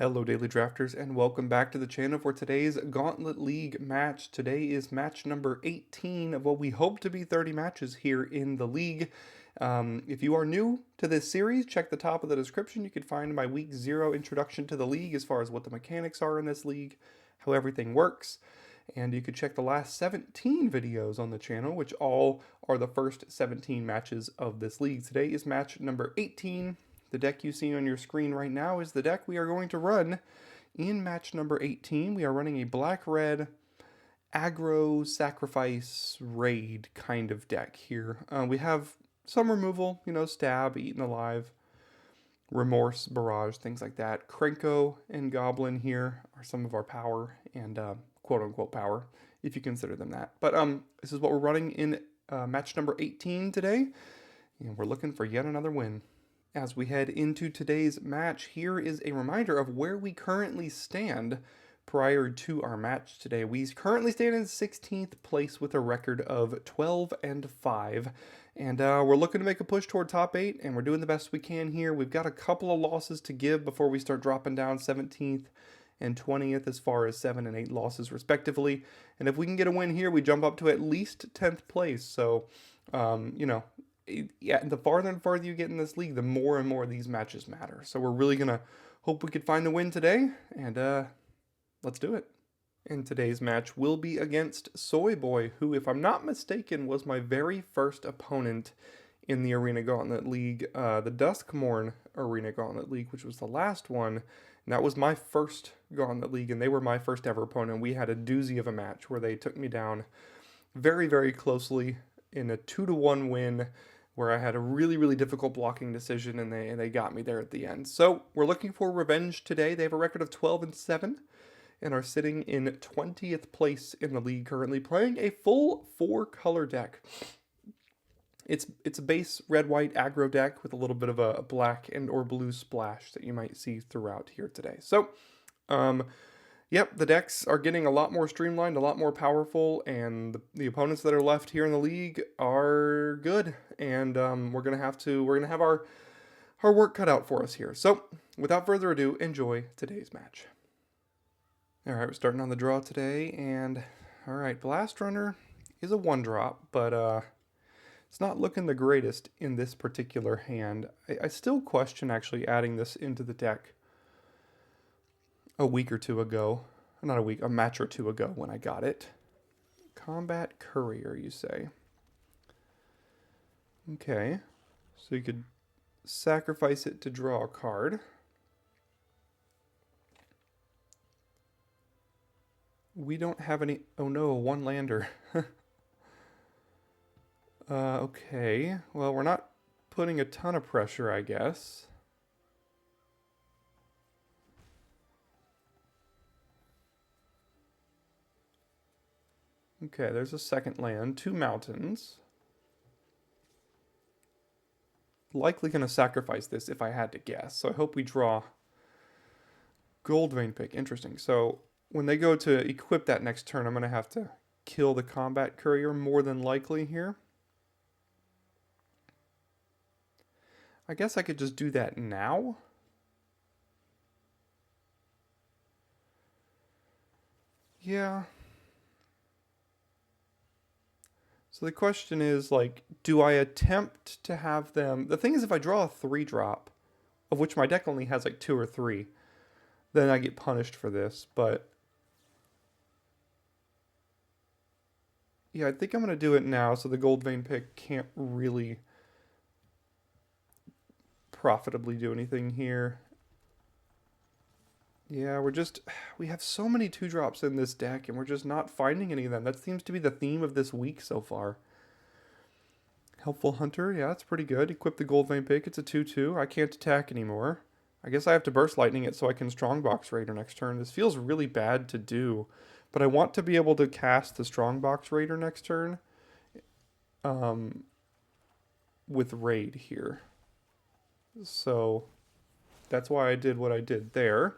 Hello Daily Drafters and welcome back to the channel for today's Gauntlet League match. Today is match number 18 of what we hope to be 30 matches here in the league. If you are new to this series, check the top of the description. You can find my week 0 introduction to the league as far as what the mechanics are in this league, how everything works. And you could check the last 17 videos on the channel, which all are the first 17 matches of this league. Today is match number 18. The deck you see on your screen right now is the deck we are going to run in match number 18. We are running a black-red aggro sacrifice raid kind of deck here. We have some removal, stab, eaten alive, remorse, barrage, things like that. Krenko and Goblin here are some of our power and quote-unquote power, if you consider them that. But this is what we're running in match number 18 today, and we're looking for yet another win. As we head into today's match, here is a reminder of where we currently stand prior to our match today. We currently stand in 16th place with a record of 12-5, and we're looking to make a push toward top 8, and we're doing the best we can here. We've got a couple of losses to give before we start dropping down 17th and 20th as far as 7 and 8 losses respectively. And if we can get a win here, we jump up to at least 10th place. So, yeah, the farther and farther you get in this league, the more and more these matches matter. So we're really going to hope we could find the win today, and let's do it. And today's match will be against SoyBoy, who, if I'm not mistaken, was my very first opponent in the Arena Gauntlet League, the Duskmorn Arena Gauntlet League, which was the last one. And that was my first Gauntlet League, and they were my first ever opponent. We had a doozy of a match where they took me down very, very closely in a 2-1 win, where I had a really, really difficult blocking decision, and they got me there at the end. So we're looking for revenge today. They have a record of 12-7 and are sitting in 20th place in the league, currently playing a full 4-color deck. It's a base red-white aggro deck with a little bit of a black and or blue splash that you might see throughout here today. So, yep, the decks are getting a lot more streamlined, a lot more powerful, and the opponents that are left here in the league are good. And we're gonna have our work cut out for us here. So, without further ado, enjoy today's match. All right, we're starting on the draw today, and all right, Blast Runner is a 1-drop, but it's not looking the greatest in this particular hand. I still question actually adding this into the deck a week or two ago. Not a week, a match or two ago when I got it. Combat Courier, you say? Okay, so you could sacrifice it to draw a card. We don't have any, oh no, a 1-lander. Okay, well, we're not putting a ton of pressure, I guess. Okay, there's a second land, 2 mountains. Likely going to sacrifice this if I had to guess, so I hope we draw Gold Vein Pick. Interesting. So when they go to equip that next turn, I'm going to have to kill the Combat Courier more than likely here. I guess I could just do that now. Yeah. So the question is, like, do I attempt to have them... The thing is, if I draw a 3-drop, of which my deck only has like 2 or 3, then I get punished for this, but... Yeah, I think I'm going to do it now, so the Gold Vein Pick can't really profitably do anything here. Yeah, we have so many 2-drops in this deck, and we're just not finding any of them. That seems to be the theme of this week so far. Helpful Hunter, yeah, that's pretty good. Equip the Gold Vein Pick, it's a 2-2. I can't attack anymore. I guess I have to Burst Lightning it so I can Strongbox Raider next turn. This feels really bad to do, but I want to be able to cast the Strongbox Raider next turn with Raid here. So that's why I did what I did there.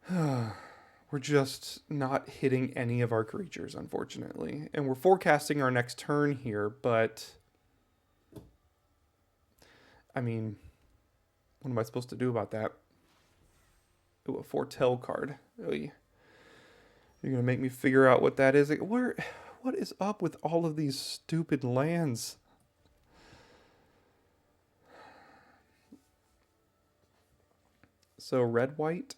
We're just not hitting any of our creatures, unfortunately. And we're forecasting our next turn here, but I mean, What am I supposed to do about that? Ooh, a foretell card. Oy. You're going to make me figure out what that is. What is up with all of these stupid lands? So red, white.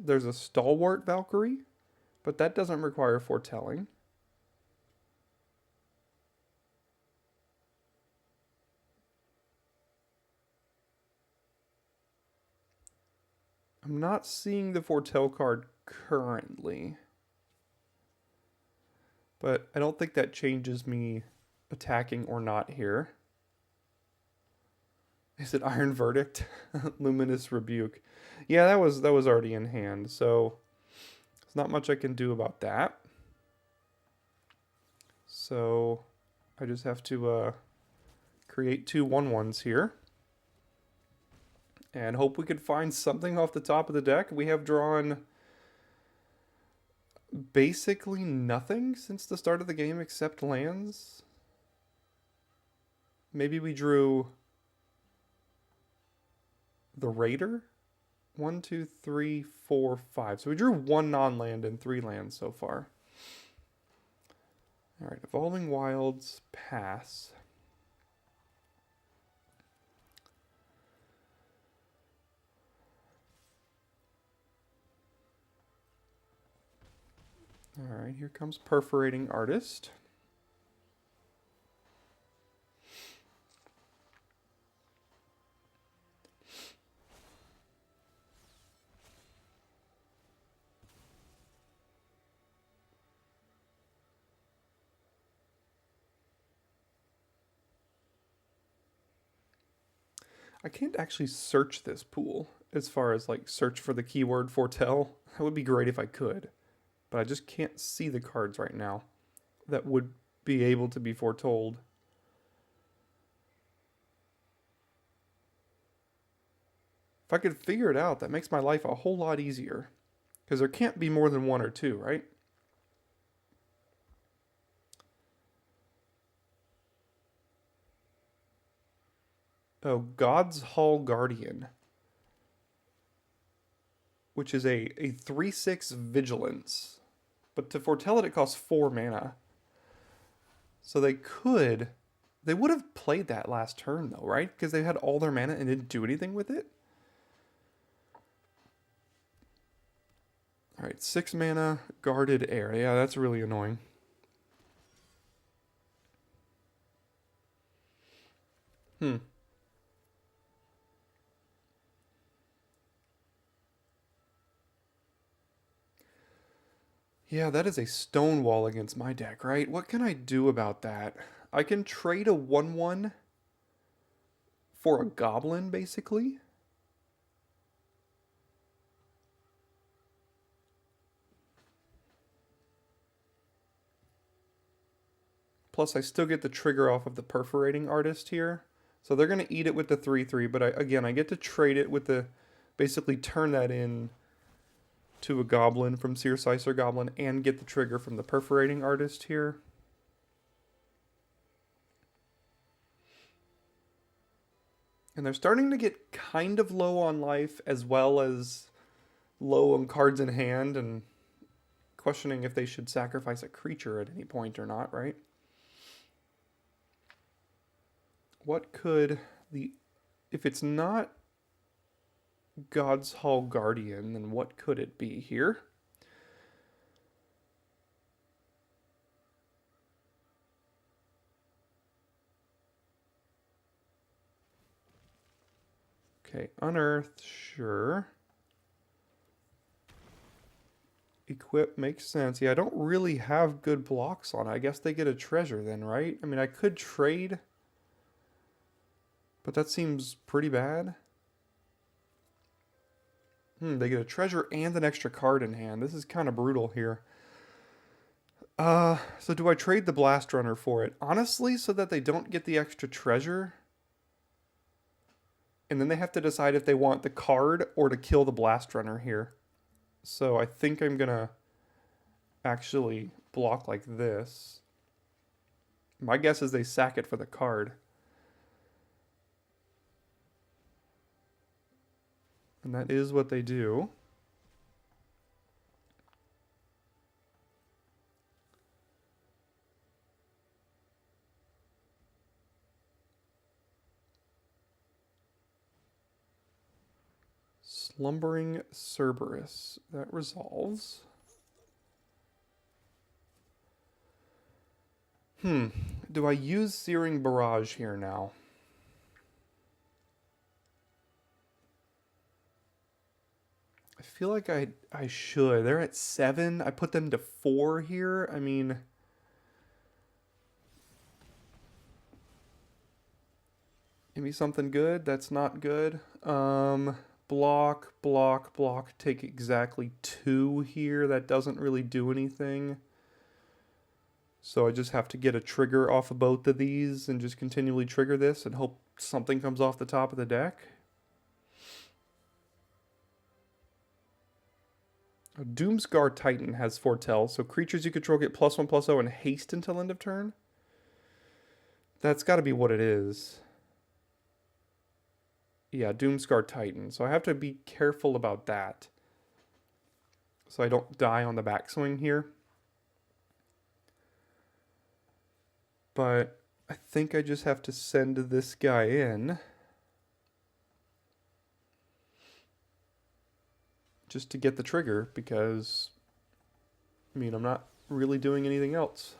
There's a Stalwart Valkyrie, but that doesn't require foretelling. I'm not seeing the foretell card currently, but I don't think that changes me attacking or not here. Is it Iron Verdict? Luminous Rebuke. Yeah, that was already in hand, so there's not much I can do about that. So I just have to create 2 1/1s here. And hope we could find something off the top of the deck. We have drawn basically nothing since the start of the game except lands. Maybe we drew the Raider. 1, 2, 3, 4, 5. So we drew 1 non-land and 3 lands so far. Alright, Evolving Wilds, pass. Alright, here comes Perforating Artist. I can't actually search this pool as far as like search for the keyword foretell. That would be great if I could, but I just can't see the cards right now that would be able to be foretold. If I could figure it out, that makes my life a whole lot easier, because there can't be more than 1 or 2, right? Oh, God's Hall Guardian, which is a 3/6 vigilance. But to foretell it costs 4 mana. So they would have played that last turn though, right? Because they had all their mana and didn't do anything with it. Alright, 6 mana, guarded area. Yeah, that's really annoying. Yeah, that is a stone wall against my deck, right? What can I do about that? I can trade a 1/1 for a goblin, basically. Plus, I still get the trigger off of the Perforating Artist here. So they're going to eat it with the 3/3, but again, I get to trade it with the... basically turn that in to a goblin from Seersicer Goblin and get the trigger from the Perforating Artist here. And they're starting to get kind of low on life as well as low on cards in hand, and questioning if they should sacrifice a creature at any point or not, right? What could the... if it's not God's Hall Guardian, then what could it be here? Okay, unearth, sure. Equip makes sense. Yeah, I don't really have good blocks on it. I guess they get a treasure then, right? I mean, I could trade, but that seems pretty bad. They get a treasure and an extra card in hand. This is kind of brutal here. So do I trade the Blast Runner for it? Honestly, so that they don't get the extra treasure. And then they have to decide if they want the card or to kill the Blast Runner here. So I think I'm gonna actually block like this. My guess is they sack it for the card. And that is what they do. Slumbering Cerberus. That resolves. Do I use Searing Barrage here now? I feel like I should. They're at 7. I put them to 4 here. I mean, give me something good. That's not good. Block, block, block. Take exactly 2 here. That doesn't really do anything. So I just have to get a trigger off of both of these and just continually trigger this and hope something comes off the top of the deck. Doomscar Titan has Foretell, so creatures you control get +1/+0 and haste until end of turn. That's got to be what it is. Yeah, Doomscar Titan. So I have to be careful about that, so I don't die on the backswing here. But I think I just have to send this guy in. Just to get the trigger, because, I mean, I'm not really doing anything else.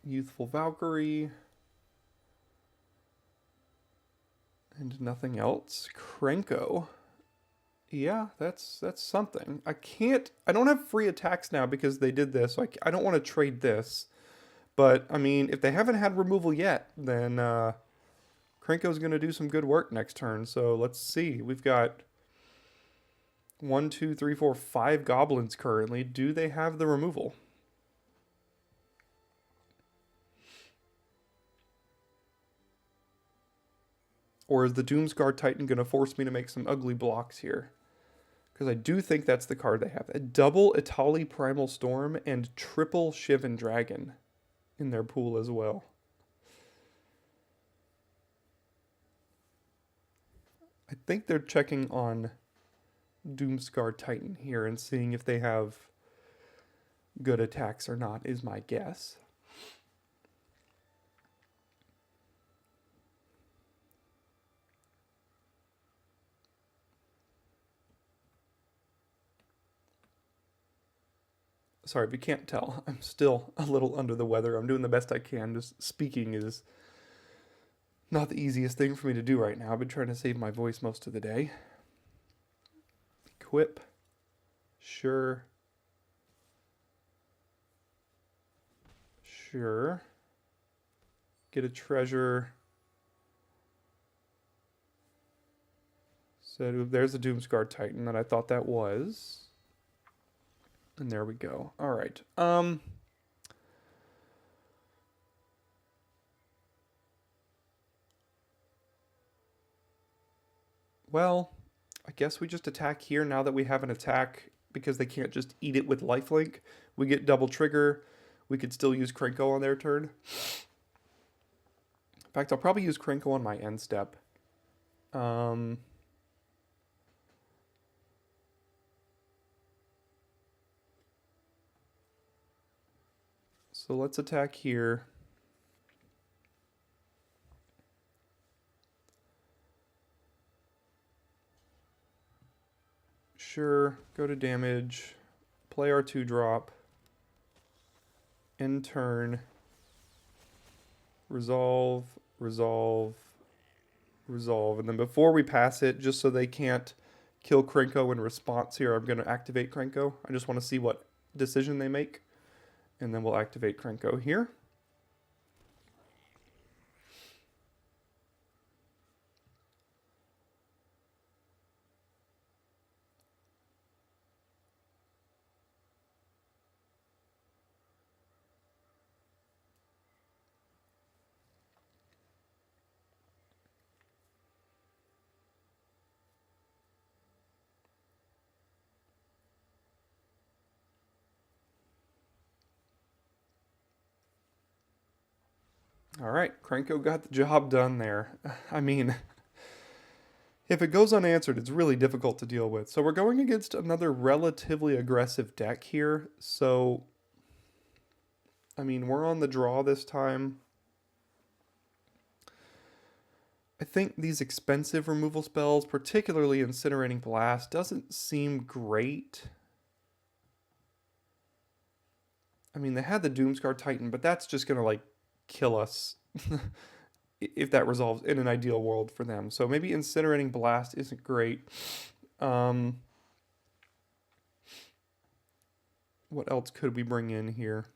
Youthful Valkyrie. And nothing else. Krenko. Yeah, that's something. I don't have free attacks now because they did this, so I don't want to trade this. But, I mean, if they haven't had removal yet, then Krenko's going to do some good work next turn. So let's see. We've got 1, 2, 3, 4, 5 goblins currently. Do they have the removal? Or is the Doomscar Titan going to force me to make some ugly blocks here? Because I do think that's the card they have. A double Itali Primal Storm and triple Shivan Dragon in their pool as well. I think they're checking on Doomscar Titan here and seeing if they have good attacks or not, is my guess. Sorry, if you can't tell, I'm still a little under the weather. I'm doing the best I can. Just speaking is not the easiest thing for me to do right now. I've been trying to save my voice most of the day. Equip. Sure. Sure. Get a treasure. So there's the Doomscar Titan that I thought that was. And there we go. All right. Well, I guess we just attack here now that we have an attack because they can't just eat it with lifelink. We get double trigger. We could still use Krenko on their turn. In fact, I'll probably use Krenko on my end step. So let's attack here. Sure, go to damage, play our 2-drop, end turn, resolve, resolve, resolve. And then before we pass it, just so they can't kill Krenko in response here, I'm going to activate Krenko. I just want to see what decision they make. And then we'll activate Krenko here. All right, Krenko got the job done there. I mean, if it goes unanswered, it's really difficult to deal with. So we're going against another relatively aggressive deck here. So, I mean, we're on the draw this time. I think these expensive removal spells, particularly Incinerating Blast, doesn't seem great. I mean, they had the Doomscar Titan, but that's just going to, like, kill us if that resolves in an ideal world for them. So maybe Incinerating Blast isn't great. What else could we bring in here?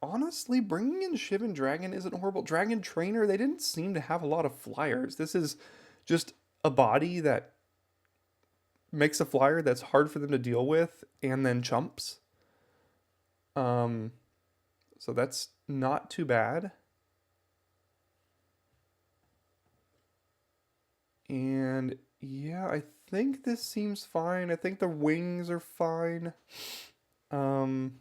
Honestly, bringing in Shivan Dragon isn't horrible. Dragon Trainer, they didn't seem to have a lot of flyers. This is just a body that makes a flyer that's hard for them to deal with and then chumps. So that's not too bad. And yeah, I think this seems fine. I think the wings are fine. And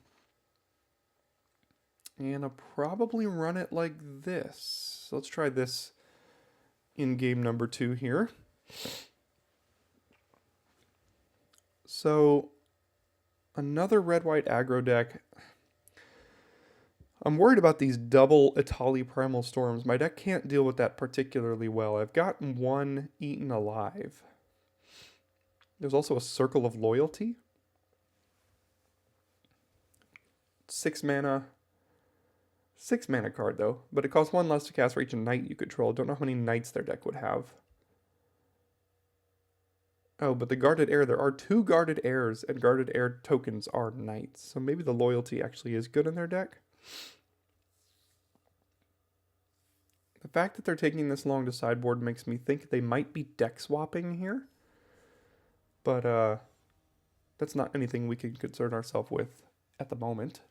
I'll probably run it like this. So let's try this in game number 2 here. So another red-white aggro deck. I'm worried about these double Itali Primal Storms. My deck can't deal with that particularly well. I've gotten one eaten alive. There's also a Circle of Loyalty. 6 mana. 6 mana card though, but it costs 1 less to cast for each knight you control. Don't know how many knights their deck would have. Oh, but the Guarded Heir, there are 2 Guarded Heirs, and Guarded Heir tokens are knights. So maybe the loyalty actually is good in their deck. The fact that they're taking this long to sideboard makes me think they might be deck swapping here. But that's not anything we can concern ourselves with at the moment.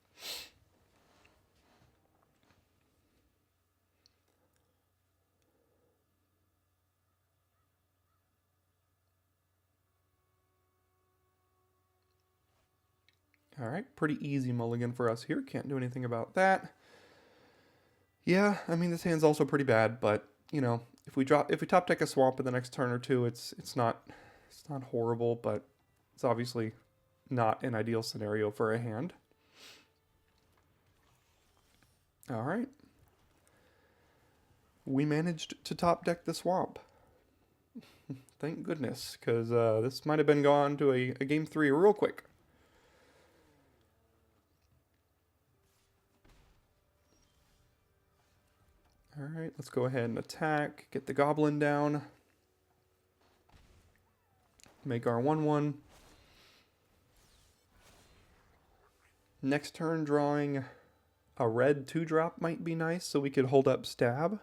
All right, pretty easy mulligan for us here. Can't do anything about that. Yeah, I mean this hand's also pretty bad, but you know, if we top deck a swamp in the next turn or two, it's not horrible, but it's obviously not an ideal scenario for a hand. All right. We managed to top deck the swamp. Thank goodness, because this might have been gone to a game 3 real quick. All right, let's go ahead and attack, get the goblin down, make our 1/1. Next turn, drawing a red 2-drop might be nice, so we could hold up stab.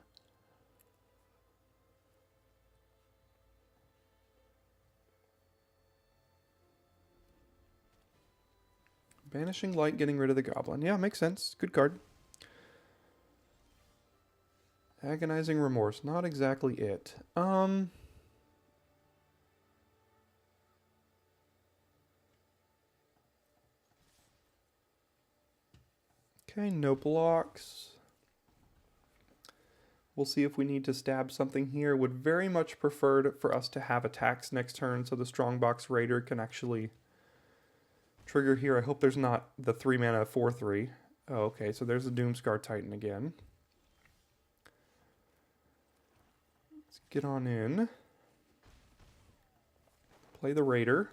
Banishing Light, getting rid of the goblin. Yeah, makes sense. Good card. Agonizing Remorse, not exactly it. Okay, no blocks. We'll see if we need to stab something here. Would very much prefer for us to have attacks next turn so the Strongbox Raider can actually trigger here. I hope there's not the 3 mana 4/3. Oh, okay, so there's the Doomscar Titan again. Let's get on in. Play the Raider.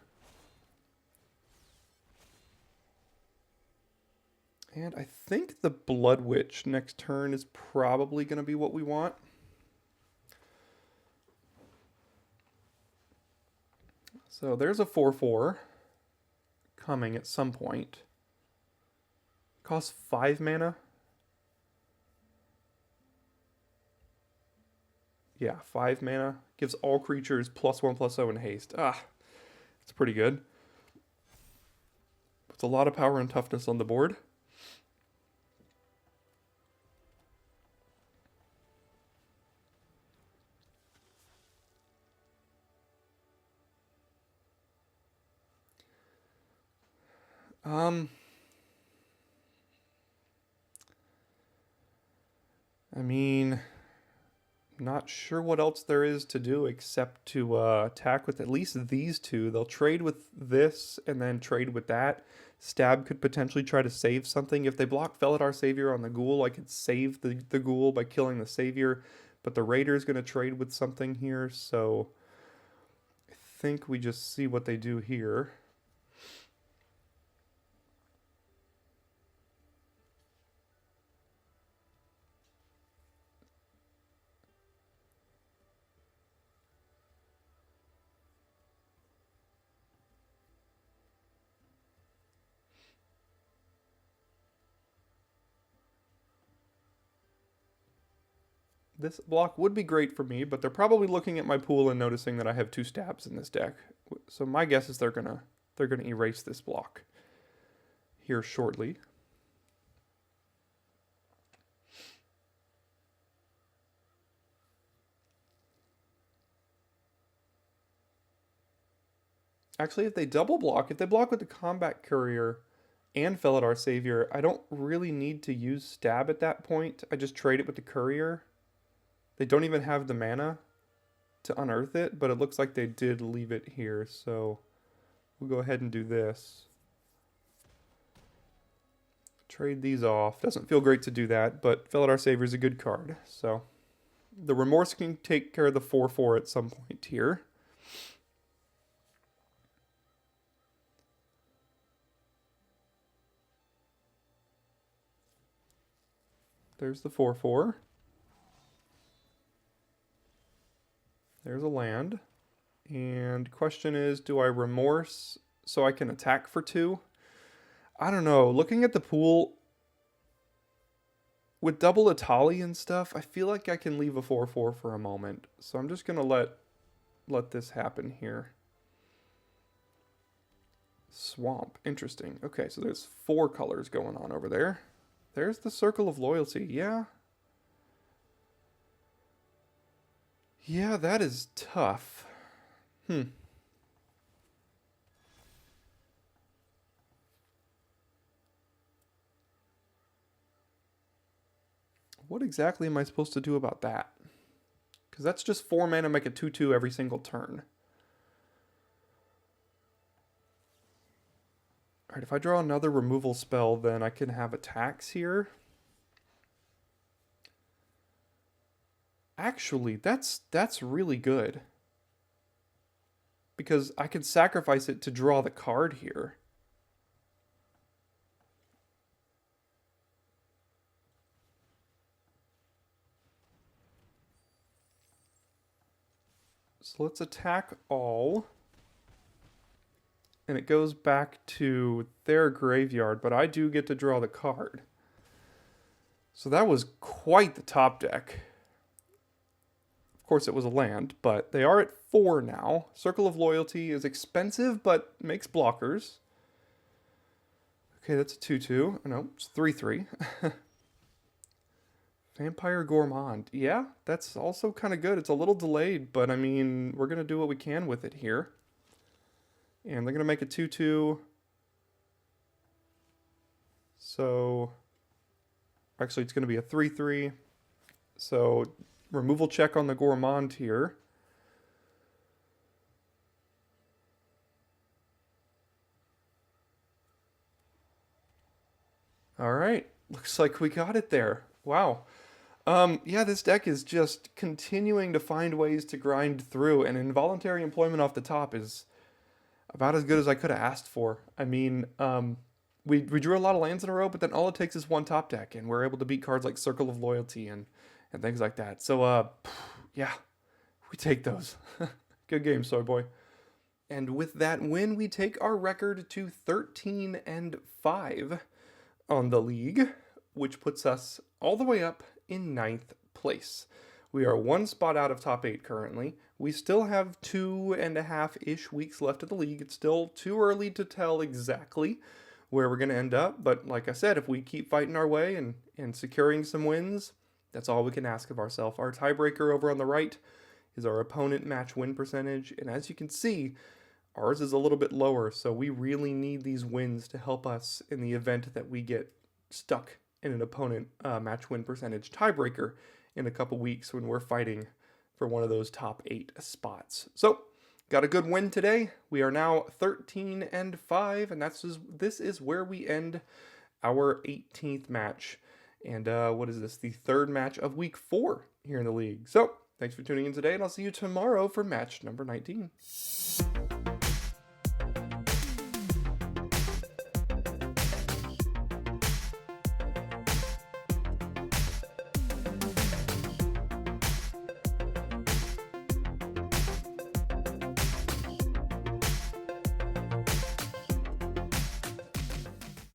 And I think the Blood Witch next turn is probably going to be what we want. So there's a 4/4 coming at some point. Costs 5 mana. Yeah, 5 mana. Gives all creatures +1/+0 in haste. Ah, it's pretty good. Puts a lot of power and toughness on the board. I mean, not sure what else there is to do except to attack with at least these two. They'll trade with this and then trade with that. Stab could potentially try to save something. If they block Felidar Savior on the Ghoul, I could save the Ghoul by killing the Savior. But the Raider is going to trade with something here, so I think we just see what they do here. This block would be great for me, but they're probably looking at my pool and noticing that I have 2 stabs in this deck. So my guess is they're gonna erase this block here shortly. Actually, if they block with the Combat Courier and Felidar Savior, I don't really need to use Stab at that point. I just trade it with the Courier. They don't even have the mana to unearth it, but it looks like they did leave it here, so we'll go ahead and do this. Trade these off. Doesn't feel great to do that, but Felidar Savior is a good card, so the Remorse can take care of the 4/4 at some point here. There's the 4/4. There's a land. And question is, do I Remorse so I can attack for 2? I don't know. Looking at the pool, with double Atali and stuff, I feel like I can leave a 4/4 for a moment. So I'm just going to let this happen here. Swamp. Interesting. Okay, so there's 4 colors going on over there. There's the Circle of Loyalty. Yeah. Yeah, that is tough. What exactly am I supposed to do about that? Because that's just 4 mana, make a 2/2 every single turn. Alright, if I draw another removal spell, then I can have attacks here. Actually, that's really good. Because I can sacrifice it to draw the card here. So let's attack all. And it goes back to their graveyard, but I do get to draw the card. So that was quite the top deck. Of course, it was a land, but they are at 4 now. Circle of Loyalty is expensive, but makes blockers. Okay, that's a 2/2. No, it's 3/3. Vampire Gourmand. Yeah, that's also kind of good. It's a little delayed, but I mean, we're going to do what we can with it here. And they're going to make a 2/2. So, actually, it's going to be a 3/3. So, removal check on the Gourmand here. All right, looks like we got it there. Wow. Yeah, this deck is just continuing to find ways to grind through, and involuntary employment off the top is about as good as I could have asked for. I mean, we drew a lot of lands in a row, but then all it takes is 1 top deck, and we're able to beat cards like Circle of Loyalty and things like that. So, yeah, we take those. Good game, SoyBoy. And with that win, we take our record to 13-5 on the league, which puts us all the way up in 9th place. We are 1 spot out of top 8 currently. We still have 2.5-ish weeks left of the league. It's still too early to tell exactly where we're going to end up. But like I said, if we keep fighting our way and securing some wins, that's all we can ask of ourselves. Our tiebreaker over on the right is our opponent match win percentage. And as you can see, Ours is a little bit lower, so we really need these wins to help us in the event that we get stuck in an opponent match win percentage tiebreaker in a couple weeks when we're fighting for one of those top 8 spots. So, got a good win today. We are now 13-5, and this is where we end our 18th match. And what is this? The 3rd match of week 4 here in the league. So, thanks for tuning in today, and I'll see you tomorrow for match number 19.